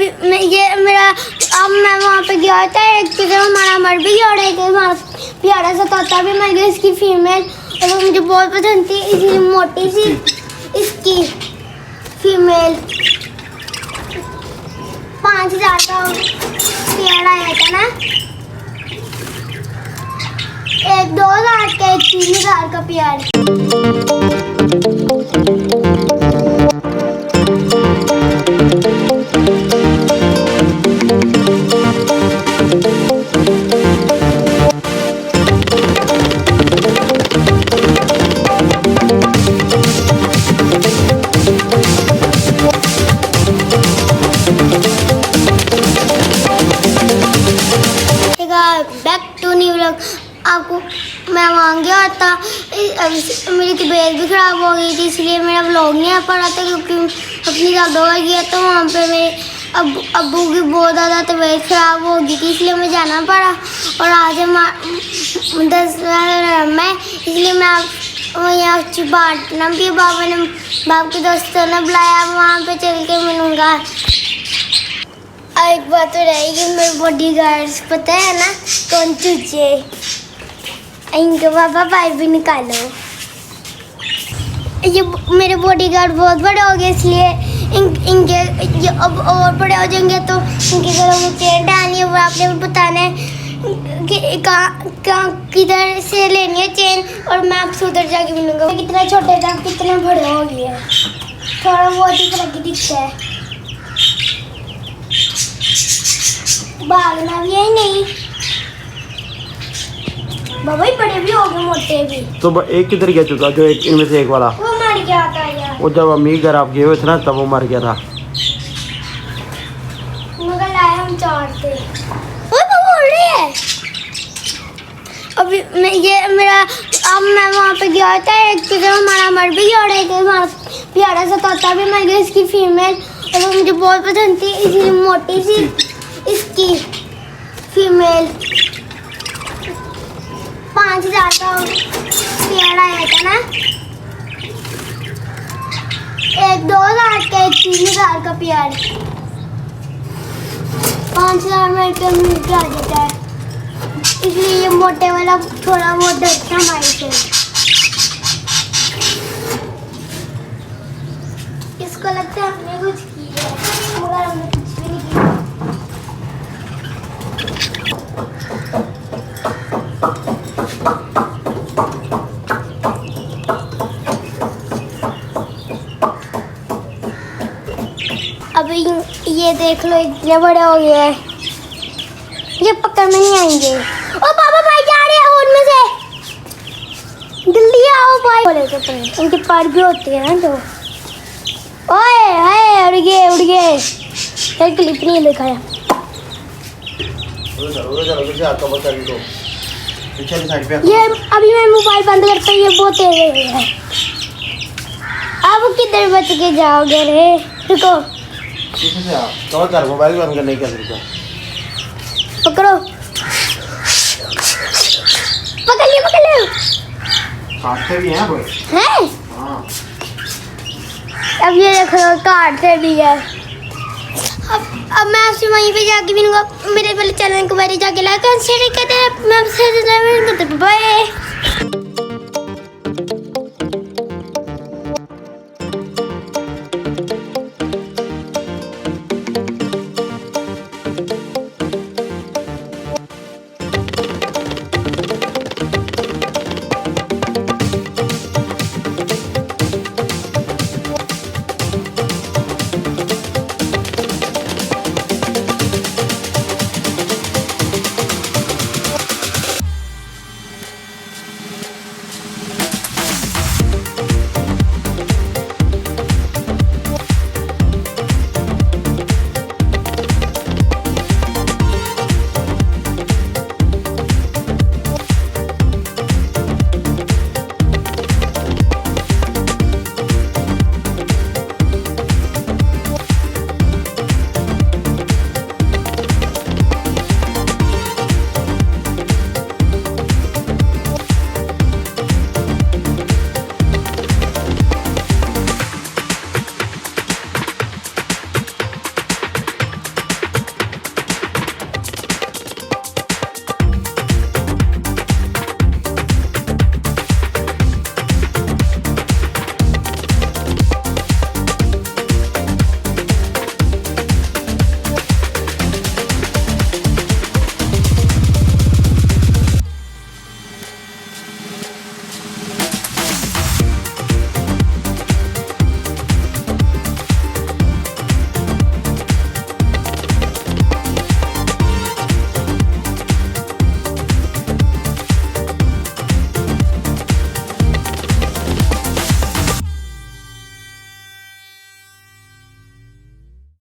अभी ये मेरा अब मैं वहाँ पे गया था, एक जगह हमारा मर भी गया और एक हमारा प्यारा सा तोता भी मर गया, इसकी फीमेल, और वो मुझे बहुत पसंद थी, इसलिए मोटी सी इसकी फीमेल 5,000 का पेड़ आया था ना, एक 2,000 का, एक 3,000 का पेड़। Back to new vlog. आपको मैं वहाँ गया था, मेरी तबीयत भी ख़राब हो गई थी, इसलिए मेरा व्लॉग नहीं आ पा रहा था, क्योंकि अपनी दादा का गया तो वहाँ पे मेरे अब्बू की बहुत ज़्यादा तबीयत ख़राब हो गई थी, इसलिए मैं जाना पड़ा। और आज हम 10 में, इसलिए मैं यहाँ बाटना भी बाप के दोस्तों ने बुलाया, वहाँ पे चल के मिलूँगा। एक बात तो रहेगी, मेरे बॉडीगार्ड्स पता है ना कौन चूचे, इनके पापा पाइप भी निकालो। ये मेरे बॉडीगार्ड बहुत बड़े हो गए, इसलिए इनके ये अब और बड़े हो जाएंगे तो इनके घरों में चेन डालनी है, वो आपने बताना है कि किधर से लेनी है चेन, और मैं आपसे उधर जाके मिलूँगा। कितना छोटे था, कितने बड़े हो गए, थोड़ा बहुत ही फर्क दिखता है, भागना भी है नहीं। बाबा ही बड़े भी हो गए, मोटे भी। तो एक किधर गया चुका, जो एक इनमें से एक वाला वो मर गया था यार। वो जब अम्मी घर आप गए हुए थे ना, तब वो मर गया था। मगर लाए हम चारते। ओए बाबा उड़ रही है। अभी ये मेरा अब मैं वहाँ पे गया था, एक जगह हमारा मर भी गया और एक हमारा प्यारा सा तोता भी मर गया, इसकी फीमेल, और वो मुझे बहुत पसंद थी, इसलिए मोटी सी इसकी फीमेल 5,000 का पेड़ आया था ना, एक 2,000 का, एक 3,000 का पेड़। 5,000 में एक मिल के आ जाता है, इसलिए ये मोटे वाला थोड़ा बहुत डरता हमारे से। इसको लगता है हमने कुछ किया है, मगर हमने कुछ भी नहीं किया। अभी ये देख लो, इतने बड़े हो गए हैं, ये पकड़ में नहीं आएंगे। ओ पापा भाई जा रहे हैं उनमें से, जल्दी आओ भाई। बोले तो इनके पैर भी होते हैं ना, तो ओए हाय उड़ गए एक क्लिप नहीं दिखाया। ये अभी मैं मोबाइल बंद करता हूँ, ये बहुत तेज है। अब किधर बच के जाओगे रे, रुको मोबाइल बंद करने का तरीका पकड़ो, पकड़ लियो काटते भी हैं कोई हैं। हाँ। अब ये देखो काटते भी है। अब मैं आपसे वहीं पे जाके मिलूंगा। मेरे वाले चैनल को बारे जाके लाइक और शेयर कर देना। मैं आपसे बाय।